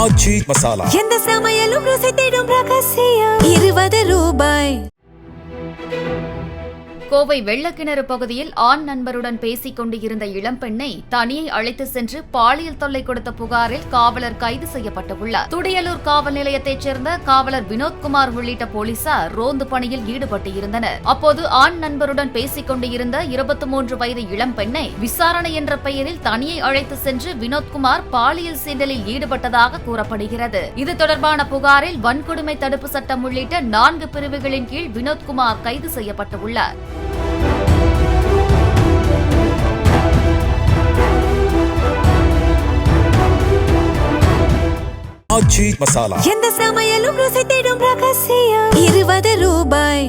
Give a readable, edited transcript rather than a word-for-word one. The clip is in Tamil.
ஆச்சி மசாலா. எந்த சமையலும் ருசி தேடும் ரகசியம். 20 ரூபாய். கோவை வெள்ளக்கிணறு பகுதியில் ஆண் நண்பருடன் பேசிக் கொண்டு இருந்த இளம்பெண்ணை தனியை அழைத்து சென்று பாலியல் தொல்லை கொடுத்த புகாரில் காவலர் கைது செய்யப்பட்டுள்ளார். துடியலூர் காவல் நிலையத்தைச் சேர்ந்த காவலர் வினோத்குமார் உள்ளிட்ட போலீசார் ரோந்து பணியில் ஈடுபட்டு இருந்தனர். அப்போது ஆண் நண்பருடன் பேசிக் கொண்டு இருந்த 23 வயது இளம்பெண்ணை விசாரணை என்ற பெயரில் தனியை அழைத்து சென்று வினோத்குமார் பாலியல் சீண்டலில் ஈடுபட்டதாக கூறப்படுகிறது. இது தொடர்பான புகாரில் வன்கொடுமை தடுப்பு சட்டம் உள்ளிட்ட 4 பிரிவுகளின் கீழ் வினோத்குமார் கைது செய்யப்பட்டுள்ளார். ஆச்சி மசாலா. எந்த சமையலும் ருசி தேடும் ரகசியம். 20 ரூபாய்.